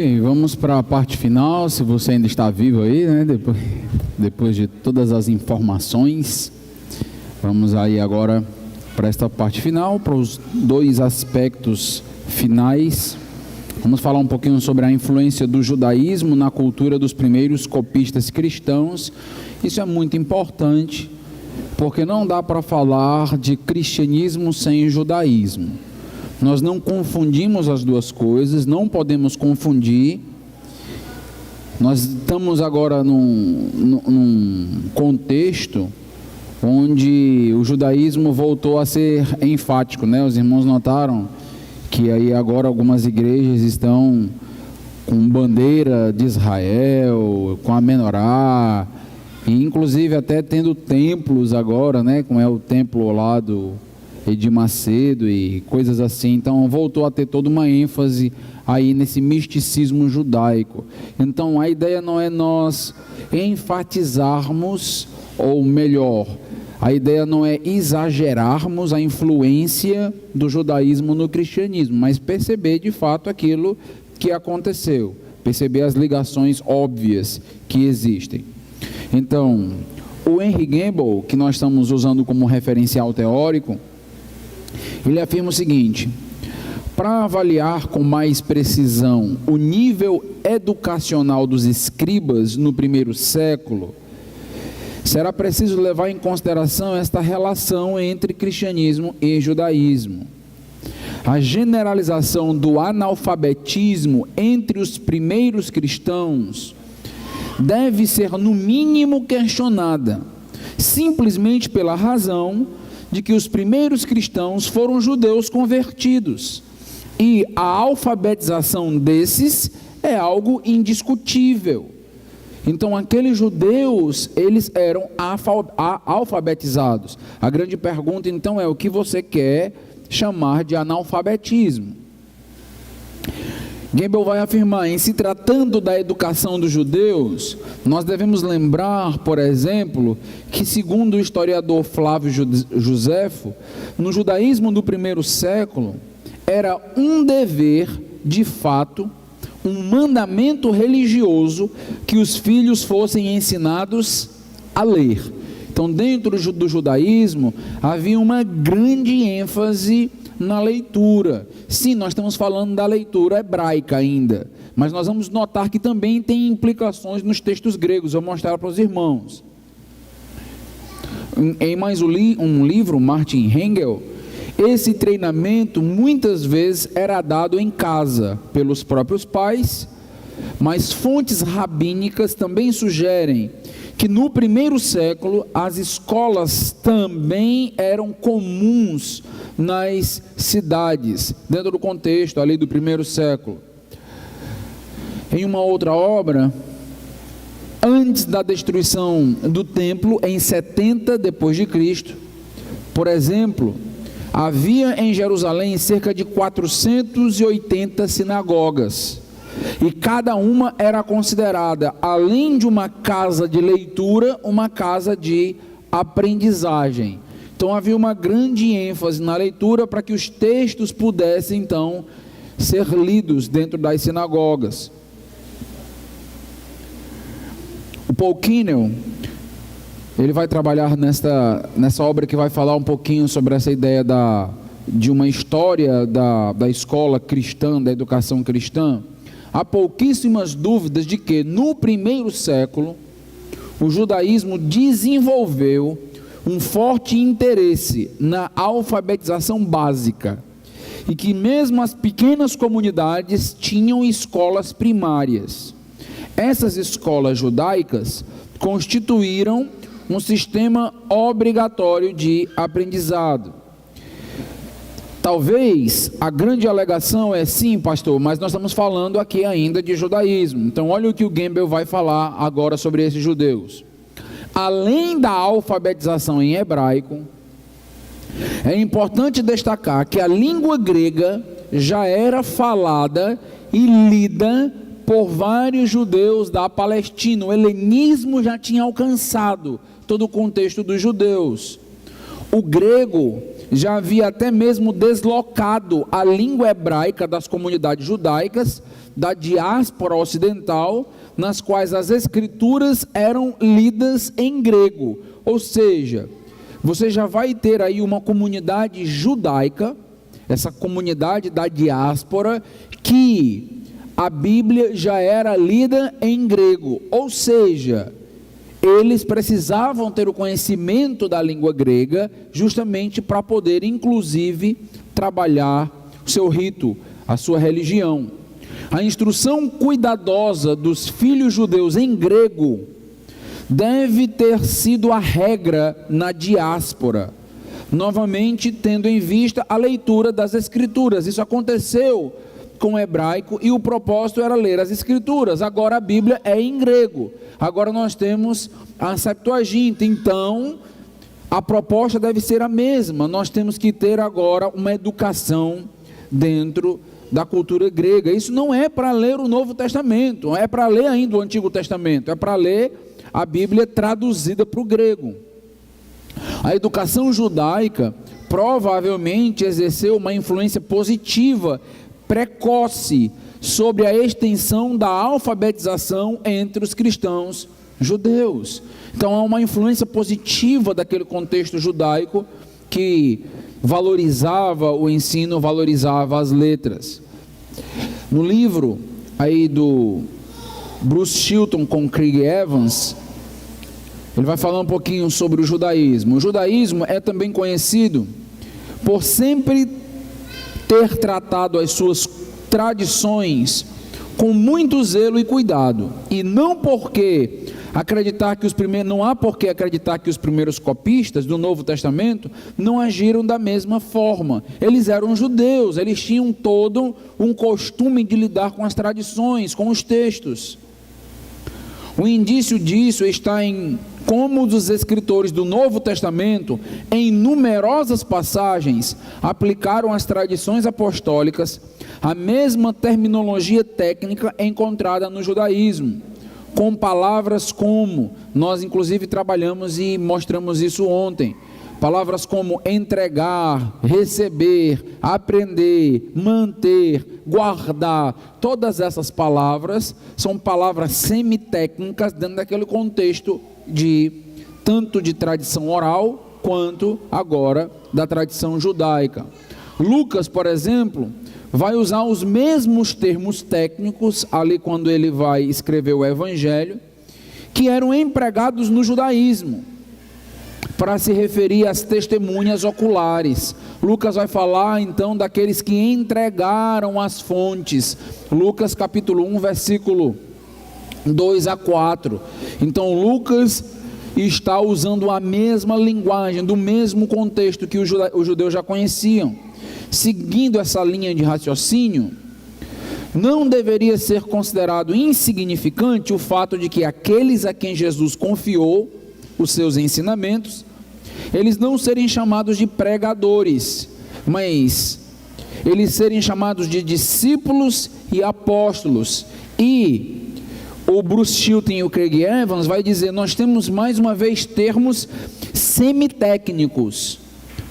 Ok, vamos para a parte final, se você ainda está vivo aí, né? Depois de todas as informações, vamos aí agora para esta parte final, para os dois aspectos finais. Vamos falar um pouquinho sobre a influência do judaísmo na cultura dos primeiros copistas cristãos. Isso é muito importante, porque não dá para falar de cristianismo sem judaísmo. Nós não confundimos as duas coisas, não podemos confundir. Nós estamos agora num contexto onde o judaísmo voltou a ser enfático, né? Os irmãos notaram que aí agora algumas igrejas estão com bandeira de Israel, com a menorá, e inclusive até tendo templos agora, né? Como é o templo lá do Edir Macedo e coisas assim. Então voltou a ter toda uma ênfase aí nesse misticismo judaico. Então a ideia não é nós enfatizarmos, ou melhor, a ideia não é exagerarmos a influência do judaísmo no cristianismo, mas perceber de fato aquilo que aconteceu, perceber as ligações óbvias que existem. Então, o Henry Gamble, que nós estamos usando como referencial teórico, ele afirma o seguinte: para avaliar com mais precisão o nível educacional dos escribas no primeiro século, será preciso levar em consideração esta relação entre cristianismo e judaísmo. A generalização do analfabetismo entre os primeiros cristãos deve ser no mínimo questionada, simplesmente pela razão de que os primeiros cristãos foram judeus convertidos, e a alfabetização desses é algo indiscutível. Então aqueles judeus, eles eram alfabetizados. A grande pergunta então é: o que você quer chamar de analfabetismo? Gamble vai afirmar: em se tratando da educação dos judeus, nós devemos lembrar, por exemplo, que segundo o historiador Flávio Joséfo, no judaísmo do primeiro século, era um dever, de fato, um mandamento religioso, que os filhos fossem ensinados a ler. Então, dentro do judaísmo, havia uma grande ênfase na leitura. Sim, nós estamos falando da leitura hebraica ainda, mas nós vamos notar que também tem implicações nos textos gregos. Eu vou mostrar para os irmãos. Em mais um livro, Martin Hengel, esse treinamento muitas vezes era dado em casa pelos próprios pais, mas fontes rabínicas também sugerem que no primeiro século as escolas também eram comuns nas cidades, dentro do contexto ali do primeiro século. Em uma outra obra, antes da destruição do templo, em 70 depois de Cristo, por exemplo, havia em Jerusalém cerca de 480 sinagogas, e cada uma era considerada, além de uma casa de leitura, uma casa de aprendizagem. Então havia uma grande ênfase na leitura para que os textos pudessem então ser lidos dentro das sinagogas. O Paul Kinel, ele vai trabalhar nessa obra que vai falar um pouquinho sobre essa ideia de uma história da escola cristã, da educação cristã. Há pouquíssimas dúvidas de que no primeiro século o judaísmo desenvolveu um forte interesse na alfabetização básica, e que mesmo as pequenas comunidades tinham escolas primárias. Essas escolas judaicas constituíram um sistema obrigatório de aprendizado. Talvez a grande alegação é: sim, pastor, mas nós estamos falando aqui ainda de judaísmo. Então olha o que o Gamble vai falar agora sobre esses judeus. Além da alfabetização em hebraico, é importante destacar que a língua grega já era falada e lida por vários judeus da Palestina. O helenismo já tinha alcançado todo o contexto dos judeus. O grego já havia até mesmo deslocado a língua hebraica das comunidades judaicas, da diáspora ocidental, nas quais as escrituras eram lidas em grego. Ou seja, você já vai ter aí uma comunidade judaica, essa comunidade da diáspora, que a Bíblia já era lida em grego. Ou seja, eles precisavam ter o conhecimento da língua grega, justamente para poder, inclusive, trabalhar o seu rito, a sua religião. A instrução cuidadosa dos filhos judeus em grego deve ter sido a regra na diáspora, novamente tendo em vista a leitura das escrituras. Isso aconteceu com o hebraico e o propósito era ler as escrituras. Agora a Bíblia é em grego, agora nós temos a Septuaginta, então a proposta deve ser a mesma. Nós temos que ter agora uma educação dentro da cultura grega. Isso não é para ler o Novo Testamento, não é para ler ainda o Antigo Testamento, é para ler a Bíblia traduzida para o grego. A educação judaica provavelmente exerceu uma influência positiva, precoce, sobre a extensão da alfabetização entre os cristãos judeus. Então há uma influência positiva daquele contexto judaico que valorizava o ensino, valorizava as letras. No livro aí do Bruce Chilton com Craig Evans, ele vai falar um pouquinho sobre o judaísmo. O judaísmo é também conhecido por sempre ter tratado as suas tradições com muito zelo e cuidado, e não há por que acreditar que os primeiros copistas do Novo Testamento não agiram da mesma forma. Eles eram judeus, eles tinham todo um costume de lidar com as tradições, com os textos. O indício disso está em como os escritores do Novo Testamento, em numerosas passagens, aplicaram às tradições apostólicas a mesma terminologia técnica encontrada no judaísmo, com palavras como, nós inclusive trabalhamos e mostramos isso ontem, palavras como entregar, receber, aprender, manter, guardar. Todas essas palavras são palavras semitécnicas dentro daquele contexto tanto de tradição oral, quanto agora da tradição judaica. Lucas, por exemplo, vai usar os mesmos termos técnicos ali quando ele vai escrever o Evangelho, que eram empregados no judaísmo, para se referir às testemunhas oculares. Lucas vai falar então daqueles que entregaram as fontes. Lucas capítulo 1, versículo 2 a 4. Então Lucas está usando a mesma linguagem, do mesmo contexto que os judeus já conheciam. Seguindo essa linha de raciocínio, não deveria ser considerado insignificante o fato de que aqueles a quem Jesus confiou os seus ensinamentos, eles não serem chamados de pregadores, mas eles serem chamados de discípulos e apóstolos. E o Bruce Chilton e o Craig Evans vai dizer, nós temos mais uma vez termos semitécnicos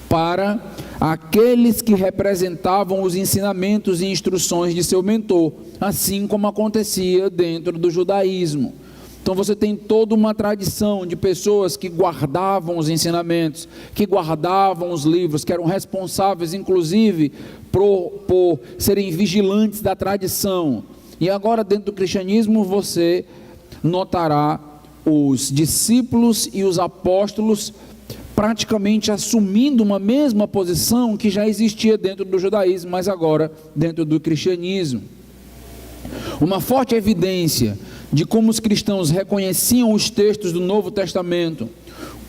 para aqueles que representavam os ensinamentos e instruções de seu mentor, assim como acontecia dentro do judaísmo. Então você tem toda uma tradição de pessoas que guardavam os ensinamentos, que guardavam os livros, que eram responsáveis inclusive por serem vigilantes da tradição. E agora dentro do cristianismo você notará os discípulos e os apóstolos praticamente assumindo uma mesma posição que já existia dentro do judaísmo, mas agora dentro do cristianismo. Uma forte evidência de como os cristãos reconheciam os textos do Novo Testamento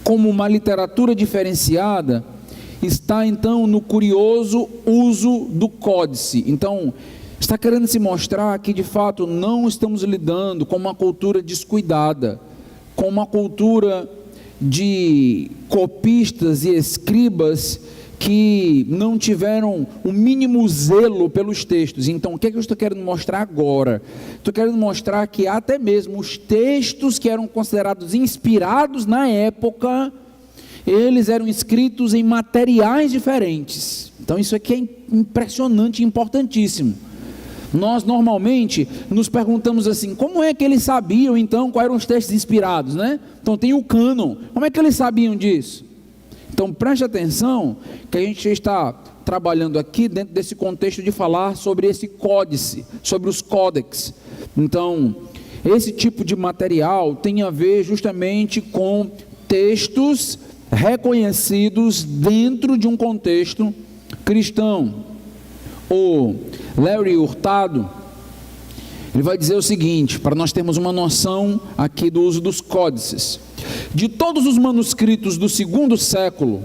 como uma literatura diferenciada, está então no curioso uso do códice. Então, está querendo se mostrar que de fato não estamos lidando com uma cultura descuidada, com uma cultura de copistas e escribas que não tiveram o mínimo zelo pelos textos. Então, o que é que eu estou querendo mostrar agora? Estou querendo mostrar que até mesmo os textos que eram considerados inspirados na época, eles eram escritos em materiais diferentes. Então isso aqui é impressionante e importantíssimo. Nós normalmente nos perguntamos assim, como é que eles sabiam então quais eram os textos inspirados, né? Então tem o cânon, como é que eles sabiam disso? Então preste atenção que a gente está trabalhando aqui dentro desse contexto de falar sobre esse códice, sobre os códex. Então esse tipo de material tem a ver justamente com textos reconhecidos dentro de um contexto cristão. O Larry Hurtado, ele vai dizer o seguinte, para nós termos uma noção aqui do uso dos códices: de todos os manuscritos do segundo século,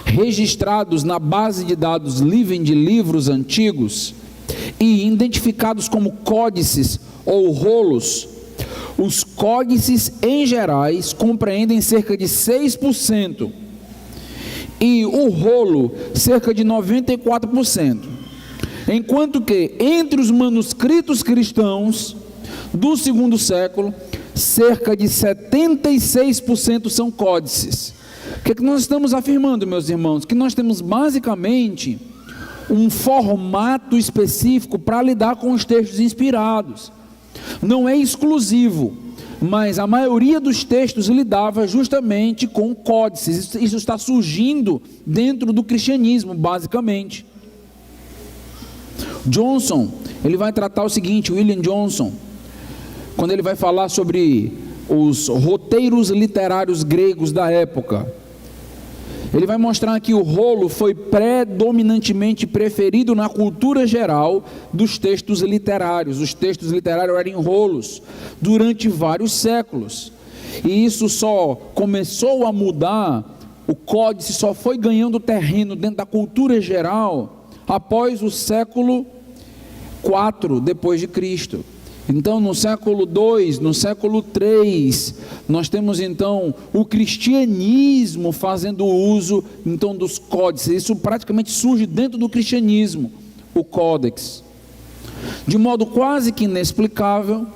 registrados na base de dados Living de livros antigos e identificados como códices ou rolos, os códices em gerais compreendem cerca de 6% e o rolo cerca de 94%. Enquanto que entre os manuscritos cristãos do segundo século, cerca de 76% são códices. O que é que nós estamos afirmando, meus irmãos? Que nós temos basicamente um formato específico para lidar com os textos inspirados. Não é exclusivo, mas a maioria dos textos lidava justamente com códices. Isso está surgindo dentro do cristianismo, basicamente. Johnson, ele vai tratar o seguinte, William Johnson, quando ele vai falar sobre os roteiros literários gregos da época, ele vai mostrar que o rolo foi predominantemente preferido na cultura geral dos textos literários. Os textos literários eram em rolos durante vários séculos, e isso só começou a mudar, o códice só foi ganhando terreno dentro da cultura geral após o século IV depois de Cristo. Então no século II, no século III, nós temos então o cristianismo fazendo uso então dos códices. Isso praticamente surge dentro do cristianismo, o códex. De modo quase que inexplicável,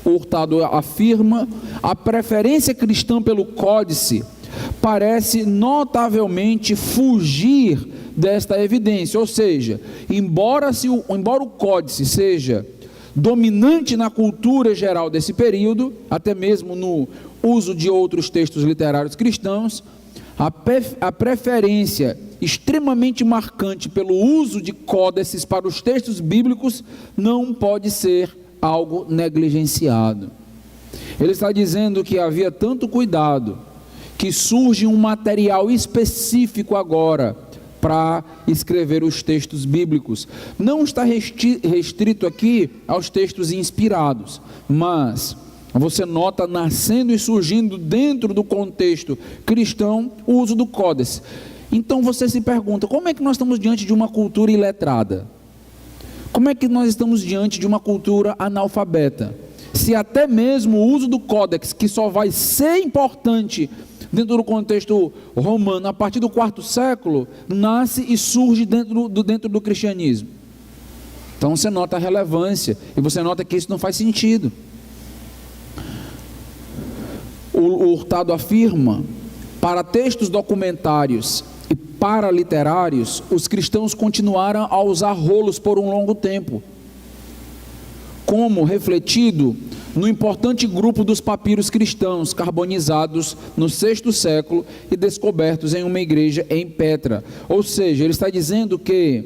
Hurtado afirma, a preferência cristã pelo códice parece notavelmente fugir desta evidência, ou seja, embora o códice seja dominante na cultura geral desse período, até mesmo no uso de outros textos literários cristãos, a preferência extremamente marcante pelo uso de códices para os textos bíblicos não pode ser algo negligenciado. Ele está dizendo que havia tanto cuidado, que surge um material específico agora para escrever os textos bíblicos. Não está restrito aqui aos textos inspirados, mas você nota nascendo e surgindo dentro do contexto cristão o uso do códice. Então você se pergunta, como é que nós estamos diante de uma cultura iletrada? Como é que nós estamos diante de uma cultura analfabeta? Se até mesmo o uso do códex, que só vai ser importante dentro do contexto romano, a partir do IV século, nasce e surge dentro do cristianismo. Então você nota a relevância, e você nota que isso não faz sentido. O Hurtado afirma, para textos documentários e paraliterários, os cristãos continuaram a usar rolos por um longo tempo, como refletido no importante grupo dos papiros cristãos carbonizados no VI século e descobertos em uma igreja em Petra. Ou seja, ele está dizendo que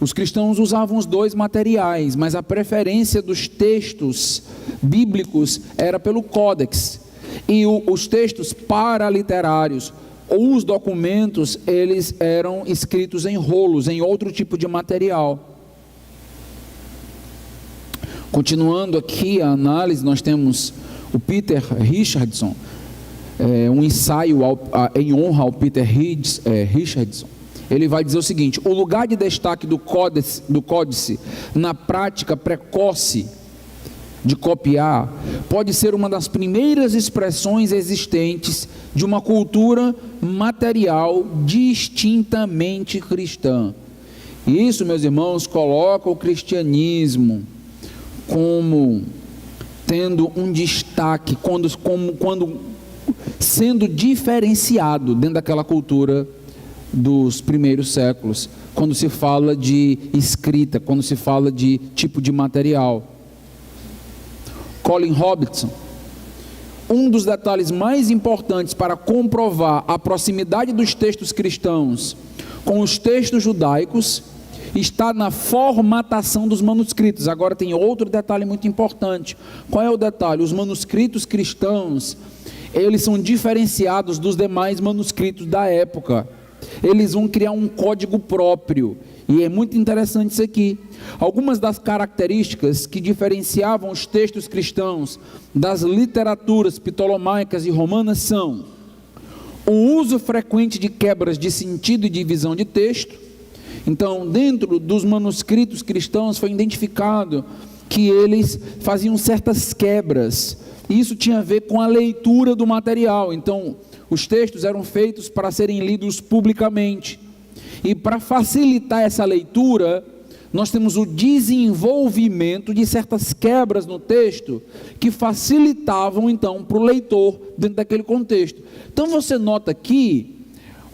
os cristãos usavam os dois materiais, mas a preferência dos textos bíblicos era pelo códex, e os textos paraliterários ou os documentos, eles eram escritos em rolos, em outro tipo de material. Continuando aqui a análise, nós temos o Peter Richardson, um ensaio em honra ao Peter Richardson. Ele vai dizer o seguinte: o lugar de destaque do códice na prática precoce de copiar pode ser uma das primeiras expressões existentes de uma cultura material distintamente cristã. E isso, meus irmãos, coloca o cristianismo como tendo um destaque, quando sendo diferenciado dentro daquela cultura dos primeiros séculos, quando se fala de escrita, quando se fala de tipo de material. Colin Robertson: um dos detalhes mais importantes para comprovar a proximidade dos textos cristãos com os textos judaicos está na formatação dos manuscritos. Agora tem outro detalhe muito importante. Qual é o detalhe? Os manuscritos cristãos, eles são diferenciados dos demais manuscritos da época. Eles vão criar um código próprio, e é muito interessante isso aqui. Algumas das características que diferenciavam os textos cristãos das literaturas ptolomaicas e romanas são: o uso frequente de quebras de sentido e divisão de texto. Então, dentro dos manuscritos cristãos foi identificado que eles faziam certas quebras, e isso tinha a ver com a leitura do material. Então, os textos eram feitos para serem lidos publicamente, e para facilitar essa leitura, nós temos o desenvolvimento de certas quebras no texto, que facilitavam então para o leitor, dentro daquele contexto. Então você nota aqui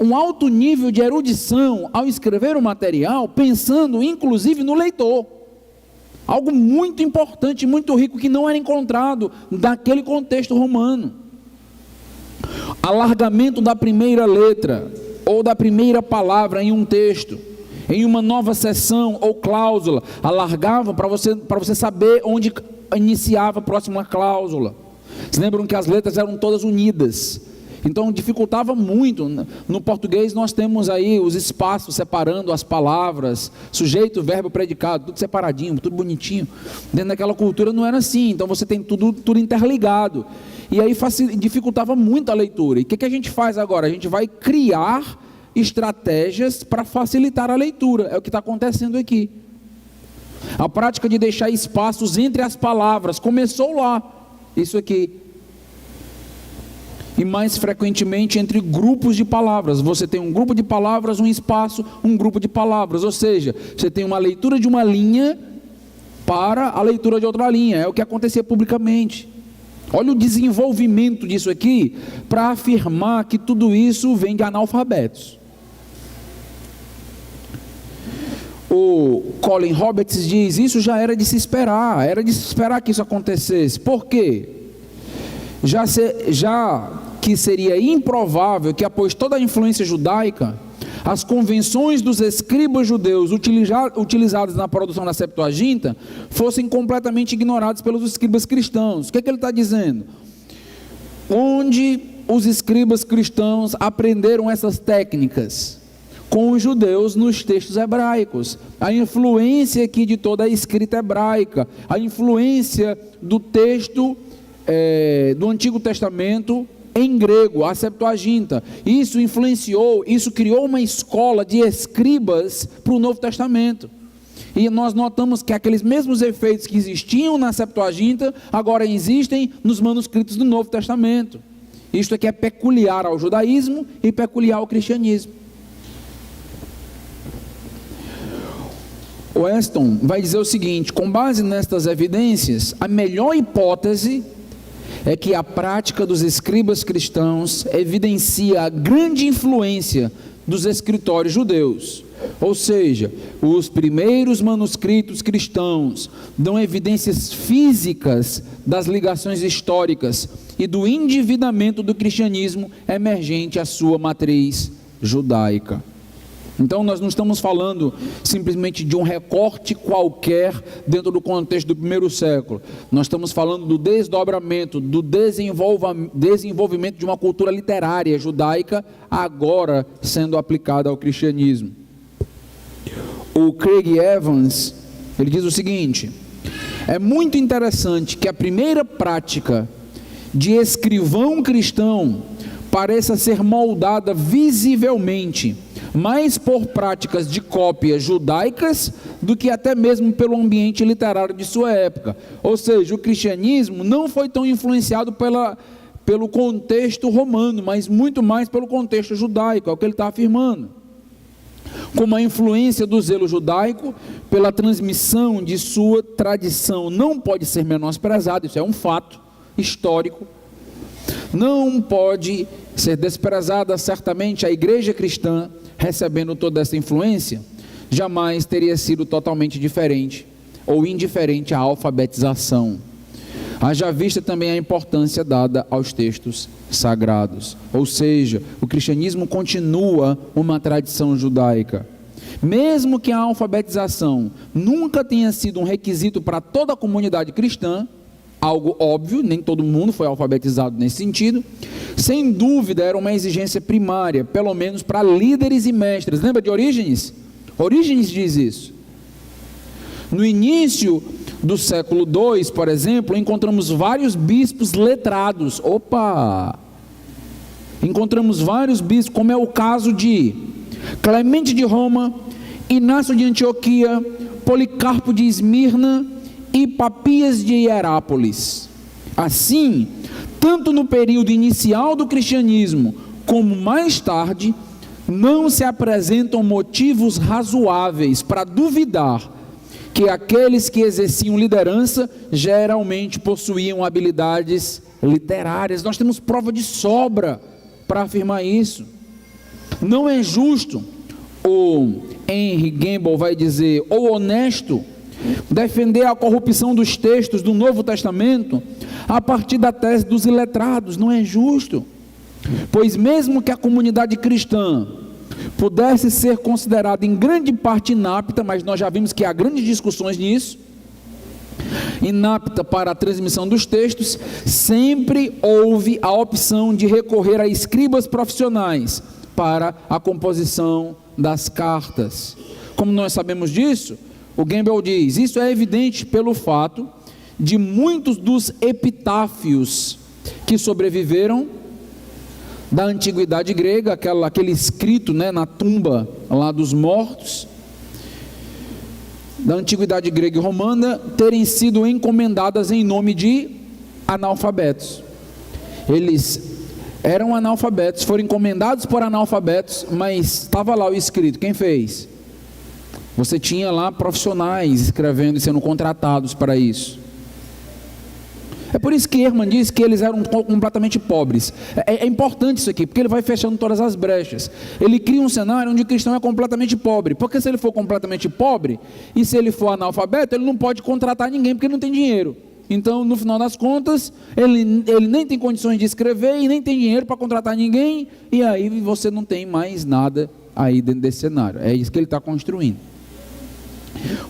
um alto nível de erudição ao escrever o material, pensando inclusive no leitor. Algo muito importante, muito rico, que não era encontrado naquele contexto romano. Alargamento da primeira letra, ou da primeira palavra em um texto, em uma nova seção ou cláusula, alargavam para você saber onde iniciava a próxima cláusula. Se lembram que as letras eram todas unidas, então dificultava muito. No português nós temos aí os espaços separando as palavras, sujeito, verbo, predicado, tudo separadinho, tudo bonitinho. Dentro daquela cultura não era assim, então você tem tudo interligado, e aí dificultava muito a leitura. E o que a gente faz agora? A gente vai criar estratégias para facilitar a leitura. É o que está acontecendo aqui. A prática de deixar espaços entre as palavras começou lá, isso aqui. E mais frequentemente entre grupos de palavras. Você tem um grupo de palavras, um espaço, um grupo de palavras. Ou seja, você tem uma leitura de uma linha para a leitura de outra linha. É o que acontecia publicamente. Olha o desenvolvimento disso aqui, para afirmar que tudo isso vem de analfabetos. O Colin Roberts diz: isso já era de se esperar que isso acontecesse. Por quê? Já que seria improvável que, após toda a influência judaica, as convenções dos escribas judeus utilizadas na produção da Septuaginta fossem completamente ignoradas pelos escribas cristãos. O que ele está dizendo? Onde os escribas cristãos aprenderam essas técnicas? Com os judeus nos textos hebraicos. A influência aqui de toda a escrita hebraica, a influência do texto do Antigo Testamento em grego, a Septuaginta. Isso influenciou, isso criou uma escola de escribas para o Novo Testamento. E nós notamos que aqueles mesmos efeitos que existiam na Septuaginta, agora existem nos manuscritos do Novo Testamento. Isto aqui é peculiar ao judaísmo e peculiar ao cristianismo. Weston vai dizer o seguinte: com base nestas evidências, a melhor hipótese é que a prática dos escribas cristãos evidencia a grande influência dos escritórios judeus. Ou seja, os primeiros manuscritos cristãos dão evidências físicas das ligações históricas e do endividamento do cristianismo emergente à sua matriz judaica. Então nós não estamos falando simplesmente de um recorte qualquer dentro do contexto do primeiro século. Nós estamos falando do desdobramento, do desenvolvimento de uma cultura literária judaica, agora sendo aplicada ao cristianismo. O Craig Evans, ele diz o seguinte: é muito interessante que a primeira prática de escrivão cristão pareça ser moldada visivelmente mais por práticas de cópia judaicas do que até mesmo pelo ambiente literário de sua época. Ou seja, o cristianismo não foi tão influenciado pelo contexto romano, mas muito mais pelo contexto judaico, é o que ele está afirmando. Como a influência do zelo judaico pela transmissão de sua tradição não pode ser menosprezada, isso é um fato histórico. Não pode ser desprezada certamente a igreja cristã, recebendo toda essa influência, jamais teria sido totalmente diferente ou indiferente à alfabetização. Haja vista também a importância dada aos textos sagrados, ou seja, o cristianismo continua uma tradição judaica. Mesmo que a alfabetização nunca tenha sido um requisito para toda a comunidade cristã, algo óbvio, nem todo mundo foi alfabetizado nesse sentido, sem dúvida era uma exigência primária, pelo menos para líderes e mestres. Lembra de Orígenes? Orígenes diz isso. No início do século II, por exemplo, encontramos vários bispos letrados. Encontramos vários bispos, como é o caso de Clemente de Roma, Inácio de Antioquia, Policarpo de Esmirna e Papias de Hierápolis. Assim, tanto no período inicial do cristianismo, como mais tarde, não se apresentam motivos razoáveis para duvidar que aqueles que exerciam liderança geralmente possuíam habilidades literárias. Nós temos prova de sobra para afirmar isso. Não é justo, o Henry Gamble vai dizer, ou honesto, defender a corrupção dos textos do Novo Testamento a partir da tese dos iletrados. Não é justo, pois mesmo que a comunidade cristã pudesse ser considerada em grande parte inapta, mas nós já vimos que há grandes discussões nisso, inapta para a transmissão dos textos, sempre houve a opção de recorrer a escribas profissionais para a composição das cartas. Como nós sabemos disso, o Gamble diz, isso é evidente pelo fato de muitos dos epitáfios que sobreviveram da antiguidade grega, aquele escrito, na tumba lá dos mortos, da antiguidade grega e romana, terem sido encomendadas em nome de analfabetos. Eles eram analfabetos, foram encomendados por analfabetos, mas estava lá o escrito, quem fez? Você tinha lá profissionais escrevendo e sendo contratados para isso. É por isso que Ehrman diz que eles eram completamente pobres. É importante isso aqui, porque ele vai fechando todas as brechas. Ele cria um cenário onde o cristão é completamente pobre, porque se ele for completamente pobre, e se ele for analfabeto, ele não pode contratar ninguém, porque não tem dinheiro. Então, no final das contas, ele nem tem condições de escrever, e nem tem dinheiro para contratar ninguém, e aí você não tem mais nada aí dentro desse cenário. É isso que ele está construindo.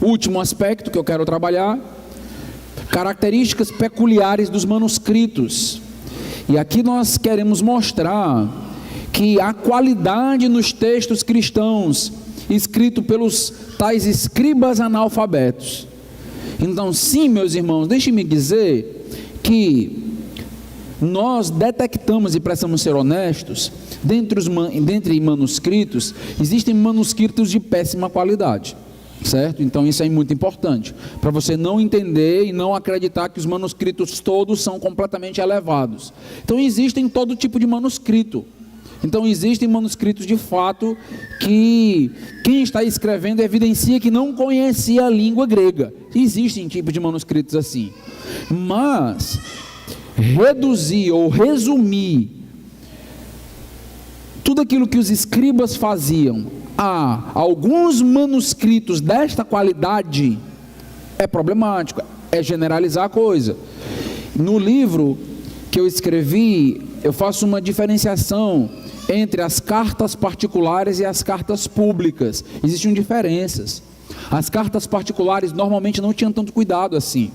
O último aspecto que eu quero trabalhar, características peculiares dos manuscritos. E aqui nós queremos mostrar que a qualidade nos textos cristãos escritos pelos tais escribas analfabetos. Então, sim, meus irmãos, deixem-me dizer que nós detectamos, e precisamos ser honestos, dentre manuscritos, existem manuscritos de péssima qualidade. Certo? Então isso é muito importante, para você não entender e não acreditar que os manuscritos todos são completamente elevados. Então existem todo tipo de manuscrito. Então existem manuscritos de fato que quem está escrevendo evidencia que não conhecia a língua grega. Existem tipos de manuscritos assim. Mas reduzir ou resumir tudo aquilo que os escribas faziam a alguns manuscritos desta qualidade é problemático, é generalizar a coisa. No livro que eu escrevi, eu faço uma diferenciação entre as cartas particulares e as cartas públicas. Existem diferenças. As cartas particulares normalmente não tinham tanto cuidado assim.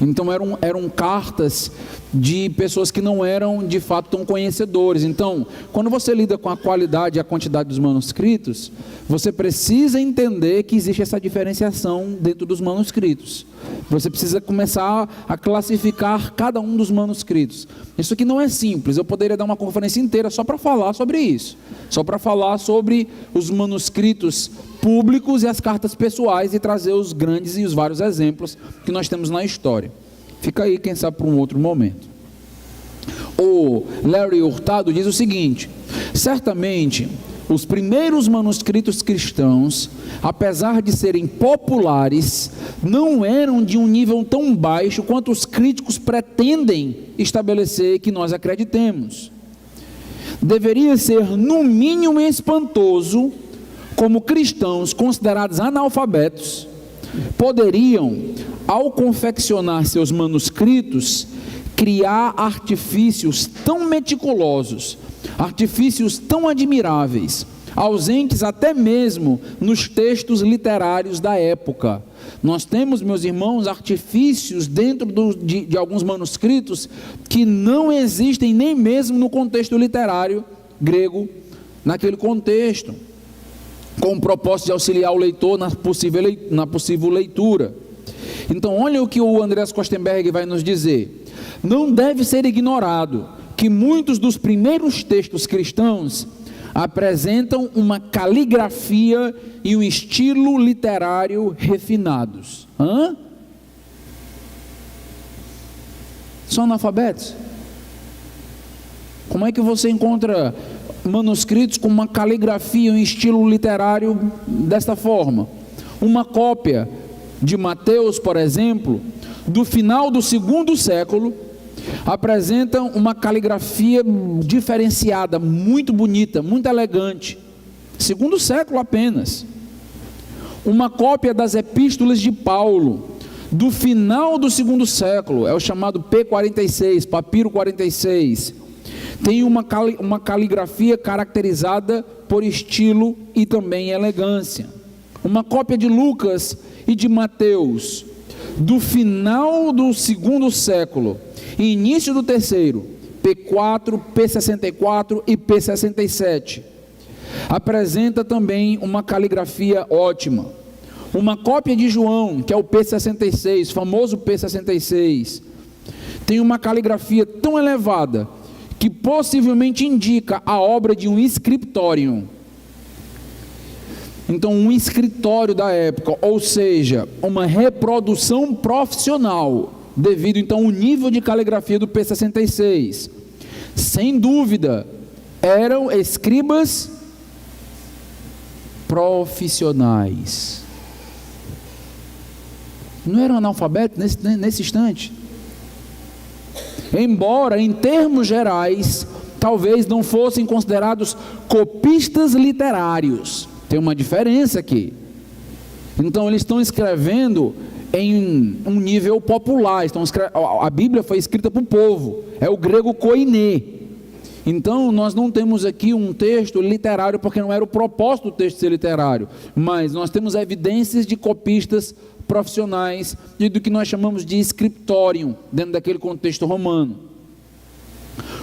Então eram cartas de pessoas que não eram de fato tão conhecedores. Então, quando você lida com a qualidade e a quantidade dos manuscritos, você precisa entender que existe essa diferenciação dentro dos manuscritos. Você precisa começar a classificar cada um dos manuscritos. Isso aqui não é simples, eu poderia dar uma conferência inteira só para falar sobre isso, só para falar sobre os manuscritos públicos e as cartas pessoais e trazer os grandes e os vários exemplos que nós temos na história. Fica aí, quem sabe, para um outro momento. O Larry Hurtado diz o seguinte: certamente os primeiros manuscritos cristãos, apesar de serem populares, não eram de um nível tão baixo quanto os críticos pretendem estabelecer que nós acreditemos. Deveria ser, no mínimo, espantoso como cristãos considerados analfabetos poderiam, ao confeccionar seus manuscritos, criar artifícios tão meticulosos, artifícios tão admiráveis, ausentes até mesmo nos textos literários da época. Nós temos, meus irmãos, artifícios dentro de alguns manuscritos que não existem nem mesmo no contexto literário grego, naquele contexto, com o propósito de auxiliar o leitor na possível leitura. Então, olha o que o Andreas Kostenberg vai nos dizer. Não deve ser ignorado que muitos dos primeiros textos cristãos apresentam uma caligrafia e um estilo literário refinados. São analfabetos? Como é que você encontra manuscritos com uma caligrafia e um estilo literário desta forma? Uma cópia de Mateus, por exemplo, do final do 2º século, apresenta uma caligrafia diferenciada, muito bonita, muito elegante. 2º século apenas. Uma cópia das epístolas de Paulo, do final do 2º século, é o chamado P46, Papiro 46, tem uma caligrafia caracterizada por estilo e também elegância. Uma cópia de Lucas e de Mateus, do final do 2º século e início do 3º, P4, P64 e P67, apresenta também uma caligrafia ótima. Uma cópia de João, que é o P66, famoso P66, tem uma caligrafia tão elevada que possivelmente indica a obra de um scriptorium. Então, um escritório da época, ou seja, uma reprodução profissional, devido então ao nível de caligrafia do P66. Sem dúvida, eram escribas profissionais. Não eram analfabetos nesse instante. Embora, em termos gerais, talvez não fossem considerados copistas literários. Tem uma diferença aqui. Então, eles estão escrevendo em um nível popular. A Bíblia foi escrita para o povo. É o grego koiné. Então, nós não temos aqui um texto literário, porque não era o propósito do texto ser literário. Mas nós temos evidências de copistas profissionais e do que nós chamamos de scriptorium, dentro daquele contexto romano.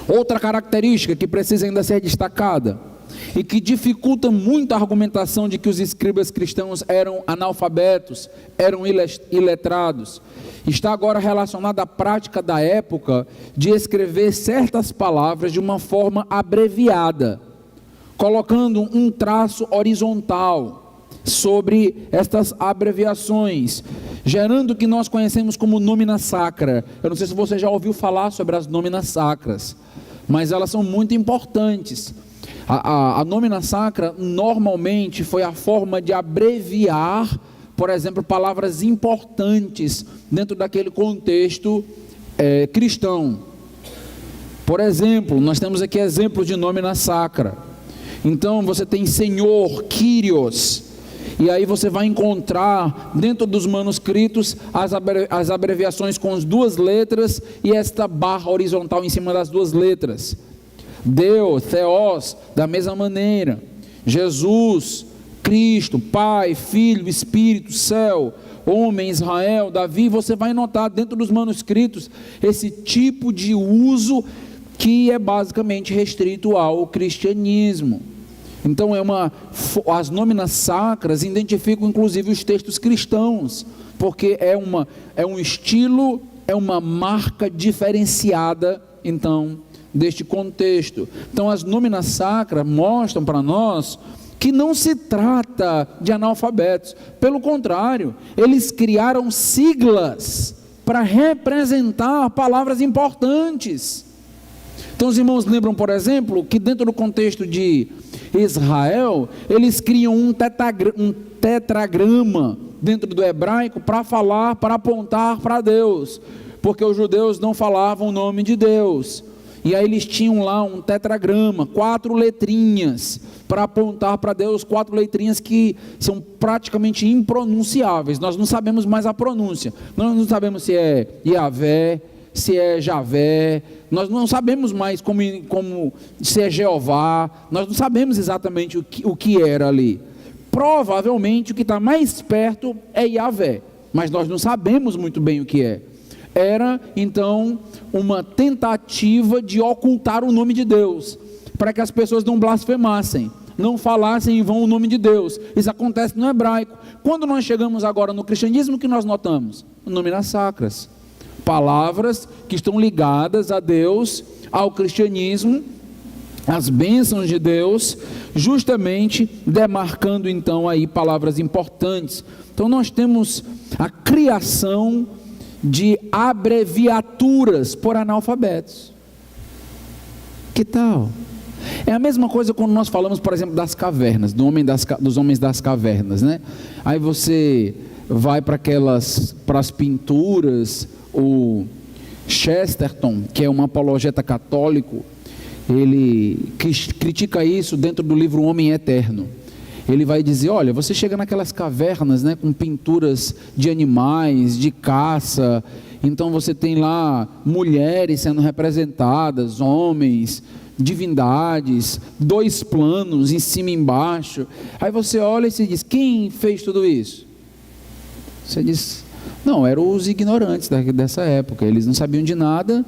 Outra característica que precisa ainda ser destacada, e que dificulta muito a argumentação de que os escribas cristãos eram analfabetos, eram iletrados, está agora relacionada à prática da época de escrever certas palavras de uma forma abreviada, colocando um traço horizontal sobre estas abreviações, gerando o que nós conhecemos como nómina sacra. Eu não sei se você já ouviu falar sobre as nóminas sacras, mas elas são muito importantes. A nómina sacra normalmente foi a forma de abreviar, por exemplo, palavras importantes dentro daquele contexto cristão. Por exemplo, nós temos aqui exemplos de nómina sacra. Então você tem Senhor, Kyrios, e aí você vai encontrar dentro dos manuscritos as abreviações com as duas letras e esta barra horizontal em cima das duas letras. Deus, Theos, da mesma maneira. Jesus, Cristo, Pai, Filho, Espírito, Céu, Homem, Israel, Davi. Você vai notar dentro dos manuscritos esse tipo de uso que é basicamente restrito ao cristianismo. Então as nóminas sacras identificam inclusive os textos cristãos, porque é um estilo, é uma marca diferenciada, então, deste contexto. Então as nóminas sacras mostram para nós que não se trata de analfabetos, pelo contrário, eles criaram siglas para representar palavras importantes. Então os irmãos lembram, por exemplo, que dentro do contexto de Israel, eles criam um tetragrama dentro do hebraico para falar, para apontar para Deus, porque os judeus não falavam o nome de Deus, e aí eles tinham lá um tetragrama, 4 letrinhas, para apontar para Deus, 4 letrinhas que são praticamente impronunciáveis. Nós não sabemos mais a pronúncia, nós não sabemos se é Yahvé, se é Javé, nós não sabemos mais como se é Jeová, nós não sabemos exatamente o que era ali. Provavelmente o que está mais perto é Yahvé, mas nós não sabemos muito bem o que é. Era então uma tentativa de ocultar o nome de Deus, para que as pessoas não blasfemassem, não falassem em vão o nome de Deus. Isso acontece no hebraico. Quando nós chegamos agora no cristianismo, o que nós notamos? Nomenas sacras, palavras que estão ligadas a Deus, ao cristianismo, as bênçãos de Deus, justamente demarcando então aí palavras importantes. Então nós temos a criação de abreviaturas por analfabetos. Que tal? É a mesma coisa quando nós falamos, por exemplo, das cavernas, dos homens das cavernas, né? Aí você vai para as pinturas, o Chesterton, que é um apologeta católico, ele critica isso dentro do livro Homem Eterno. Ele vai dizer, olha, você chega naquelas cavernas, né, com pinturas de animais, de caça, então você tem lá mulheres sendo representadas, homens, divindades, 2 planos, em cima e embaixo. Aí você olha e se diz, quem fez tudo isso? Você diz, não, eram os ignorantes dessa época, eles não sabiam de nada,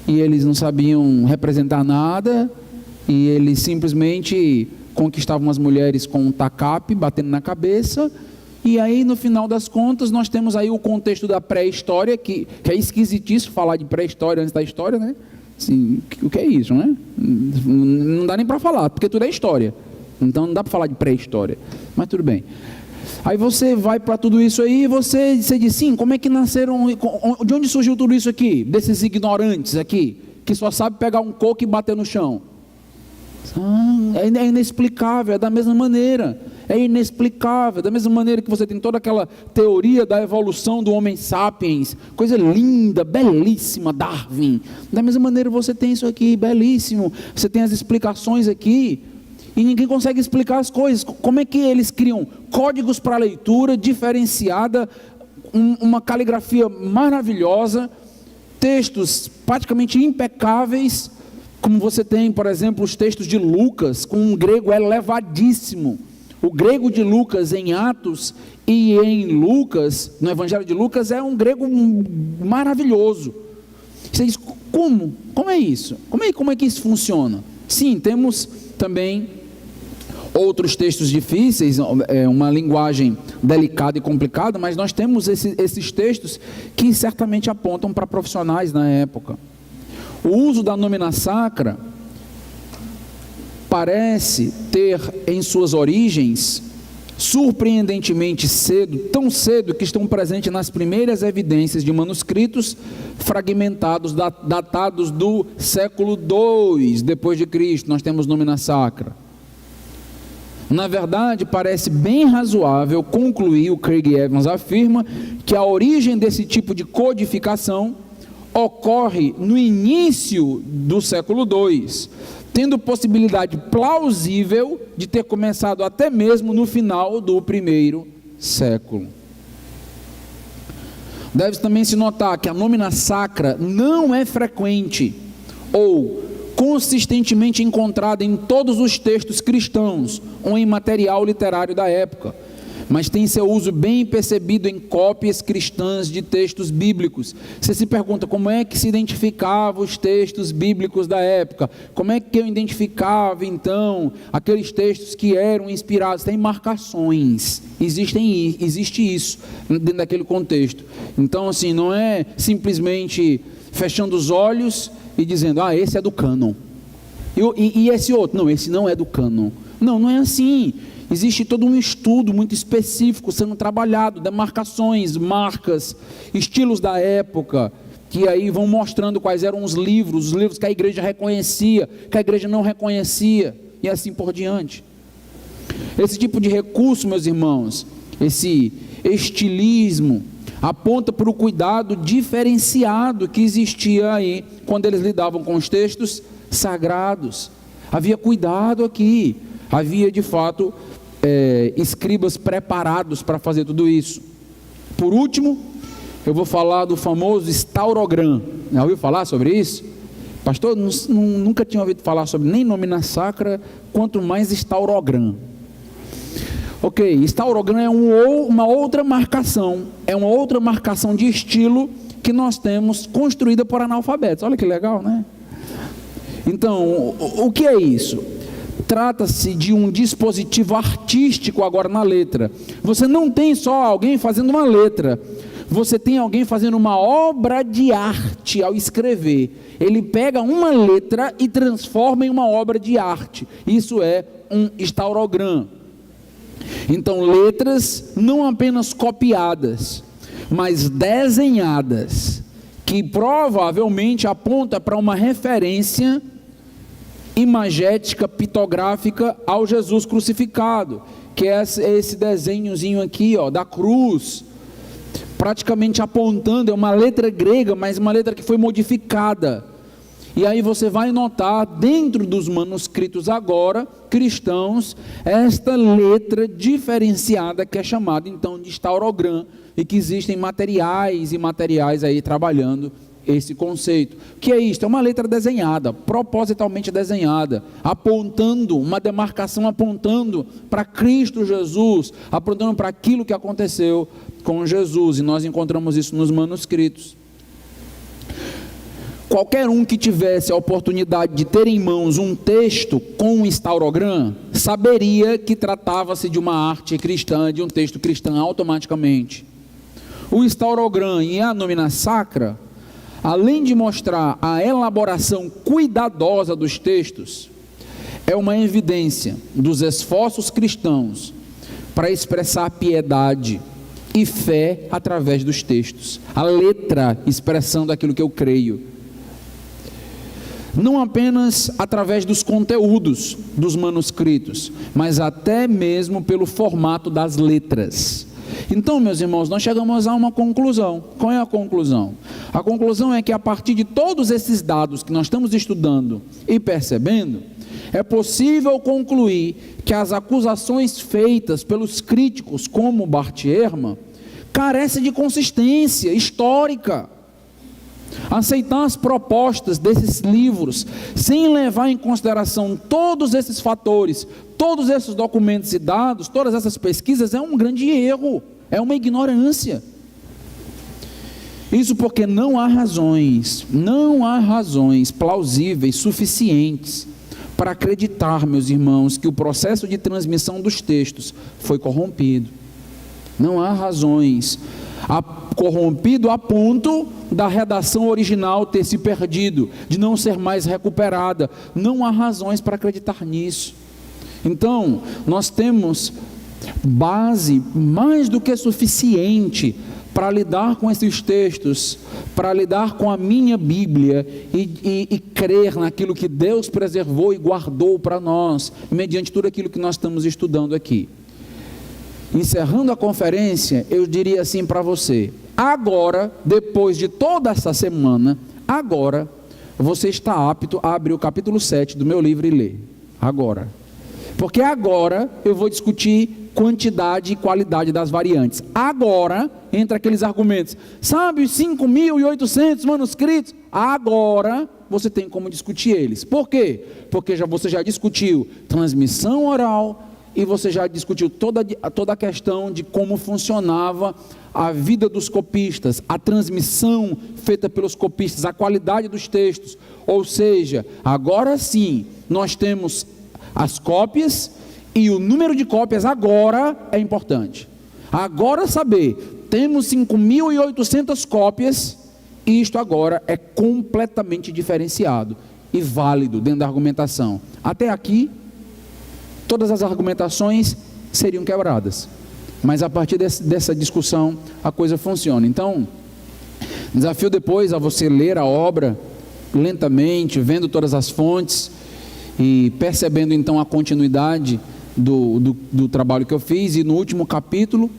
e eles não sabiam representar nada, e eles simplesmente conquistavam as mulheres com um tacape, batendo na cabeça, e aí no final das contas nós temos aí o contexto da pré-história, que é esquisitíssimo falar de pré-história antes da história, né? Assim, o que é isso, né? Não dá nem para falar, porque tudo é história, então não dá para falar de pré-história, mas tudo bem. Aí você vai para tudo isso aí, e você diz, sim, como é que nasceram, de onde surgiu tudo isso aqui, desses ignorantes aqui, que só sabe pegar um coco e bater no chão? É inexplicável, é da mesma maneira, é inexplicável, da mesma maneira que você tem toda aquela teoria da evolução do Homo sapiens, coisa linda, belíssima, Darwin, da mesma maneira você tem isso aqui, belíssimo, você tem as explicações aqui, e ninguém consegue explicar as coisas. Como é que eles criam códigos para leitura diferenciada, uma caligrafia maravilhosa, textos praticamente impecáveis, como você tem, por exemplo, os textos de Lucas, com um grego elevadíssimo. O grego de Lucas em Atos e em Lucas, no Evangelho de Lucas, é um grego maravilhoso. Você diz, como? Como é isso? Como é que isso funciona? Sim, temos também outros textos difíceis, uma linguagem delicada e complicada, mas nós temos esses textos que certamente apontam para profissionais na época. O uso da nomina sacra parece ter em suas origens, surpreendentemente cedo, tão cedo que estão presentes nas primeiras evidências de manuscritos fragmentados, datados do século II depois de Cristo. Nós temos nomina sacra. Na verdade, parece bem razoável concluir, o Craig Evans afirma, que a origem desse tipo de codificação ocorre no início do século II, tendo possibilidade plausível de ter começado até mesmo no final do primeiro século. Deve também se notar que a nomina sacra não é frequente ou consistentemente encontrada em todos os textos cristãos ou em material literário da época, mas tem seu uso bem percebido em cópias cristãs de textos bíblicos. Você se pergunta, como é que se identificava os textos bíblicos da época? Como é que eu identificava então aqueles textos que eram inspirados? Tem marcações, existe isso dentro daquele contexto. Então assim, não é simplesmente fechando os olhos e dizendo, esse é do cânon, e esse outro, não, esse não é do cânon. Não é assim. Existe todo um estudo muito específico sendo trabalhado, demarcações, marcas, estilos da época, que aí vão mostrando quais eram os livros que a igreja reconhecia, que a igreja não reconhecia, e assim por diante. Esse tipo de recurso, meus irmãos, esse estilismo, aponta para o cuidado diferenciado que existia aí, quando eles lidavam com os textos sagrados. Havia cuidado aqui, havia de fato escribas preparados para fazer tudo isso. Por último, eu vou falar do famoso Staurogran. Já ouviu falar sobre isso? Pastor, nunca tinha ouvido falar sobre nem Nomina Sacra, quanto mais Staurogran. Ok, Staurogran é uma outra marcação, de estilo que nós temos construída por analfabetos. Olha que legal, né? Então, o que é isso? Trata-se de um dispositivo artístico agora na letra. Você não tem só alguém fazendo uma letra, você tem alguém fazendo uma obra de arte ao escrever. Ele pega uma letra e transforma em uma obra de arte. Isso é um Staurogran. Então, letras não apenas copiadas, mas desenhadas, que provavelmente aponta para uma referência imagética, pitográfica ao Jesus crucificado, que é esse desenhozinho aqui, ó, da cruz, praticamente apontando, é uma letra grega, mas uma letra que foi modificada. E aí você vai notar dentro dos manuscritos agora cristãos esta letra diferenciada que é chamada então de Staurogran, e que existem materiais e materiais aí trabalhando esse conceito. O que é isso? É uma letra desenhada, propositalmente desenhada, apontando uma demarcação, apontando para Cristo Jesus, apontando para aquilo que aconteceu com Jesus, e nós encontramos isso nos manuscritos. Qualquer um que tivesse a oportunidade de ter em mãos um texto com um Staurogran, saberia que tratava-se de uma arte cristã, de um texto cristão automaticamente. O Staurogran e a Nomina Sacra, além de mostrar a elaboração cuidadosa dos textos, é uma evidência dos esforços cristãos para expressar piedade e fé através dos textos. A letra expressando aquilo que eu creio. Não apenas através dos conteúdos dos manuscritos, mas até mesmo pelo formato das letras. Então, meus irmãos, nós chegamos a uma conclusão. Qual é a conclusão? A conclusão é que a partir de todos esses dados que nós estamos estudando e percebendo, é possível concluir que as acusações feitas pelos críticos como Bart Ehrman carecem de consistência histórica. Aceitar as propostas desses livros sem levar em consideração todos esses fatores, todos esses documentos e dados, todas essas pesquisas, é um grande erro, é uma ignorância. Isso porque não há razões plausíveis suficientes para acreditar, meus irmãos, que o processo de transmissão dos textos foi corrompido. Não há razões. Corrompido a ponto da redação original ter se perdido, de não ser mais recuperada. Não há razões para acreditar nisso. Então, nós temos base mais do que suficiente para lidar com esses textos, para lidar com a minha Bíblia e crer naquilo que Deus preservou e guardou para nós, mediante tudo aquilo que nós estamos estudando aqui. Encerrando a conferência, eu diria assim para você: agora, depois de toda essa semana, agora você está apto a abrir o capítulo 7 do meu livro e ler. Agora. Porque agora eu vou discutir quantidade e qualidade das variantes. Agora, entre aqueles argumentos, sabe os 5.800 manuscritos? Agora você tem como discutir eles. Por quê? Porque você já discutiu transmissão oral, e você já discutiu toda a questão de como funcionava a vida dos copistas, a transmissão feita pelos copistas, a qualidade dos textos. Ou seja, agora sim, nós temos as cópias, e o número de cópias agora é importante. Agora saber, temos 5.800 cópias, e isto agora é completamente diferenciado e válido dentro da argumentação. Até aqui, todas as argumentações seriam quebradas, mas a partir dessa discussão a coisa funciona. Então, desafio depois a você ler a obra lentamente, vendo todas as fontes e percebendo então a continuidade do trabalho que eu fiz, e no último capítulo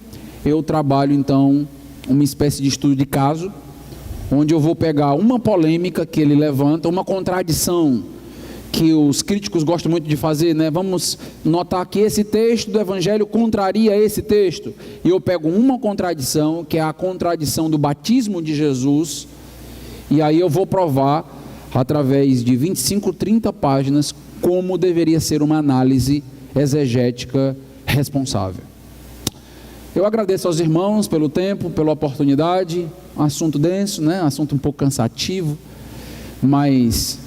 eu trabalho então uma espécie de estudo de caso, onde eu vou pegar uma polêmica que ele levanta, uma contradição que os críticos gostam muito de fazer, né? Vamos notar que esse texto do Evangelho contraria esse texto, e eu pego uma contradição, que é a contradição do batismo de Jesus, e aí eu vou provar, através de 25, 30 páginas, como deveria ser uma análise exegética responsável. Eu agradeço aos irmãos pelo tempo, pela oportunidade. Assunto denso, né? Assunto um pouco cansativo, mas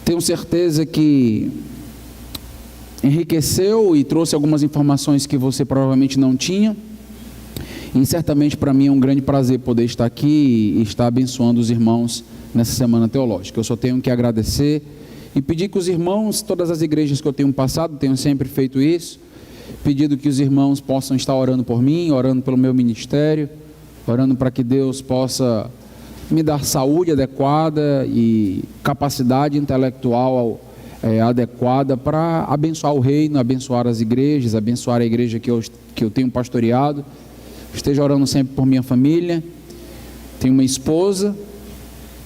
tenho certeza que enriqueceu e trouxe algumas informações que você provavelmente não tinha, e certamente para mim é um grande prazer poder estar aqui e estar abençoando os irmãos nessa semana teológica. Eu só tenho que agradecer e pedir que os irmãos, todas as igrejas que eu tenho passado, tenho sempre feito isso, pedido que os irmãos possam estar orando por mim, orando pelo meu ministério, orando para que Deus possa me dar saúde adequada e capacidade intelectual adequada para abençoar o reino, abençoar as igrejas, abençoar a igreja que eu tenho pastoreado. Esteja orando sempre por minha família. Tenho uma esposa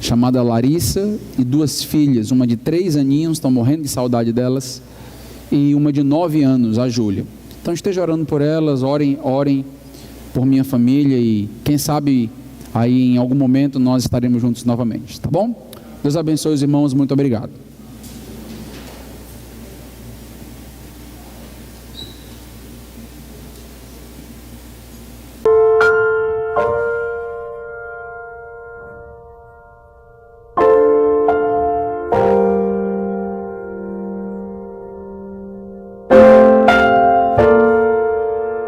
chamada Larissa e 2 filhas, uma de 3 aninhos, estão morrendo de saudade delas, e uma de 9 anos, a Júlia. Então esteja orando por elas, orem por minha família, e quem sabe aí em algum momento nós estaremos juntos novamente, tá bom? Deus abençoe os irmãos, muito obrigado.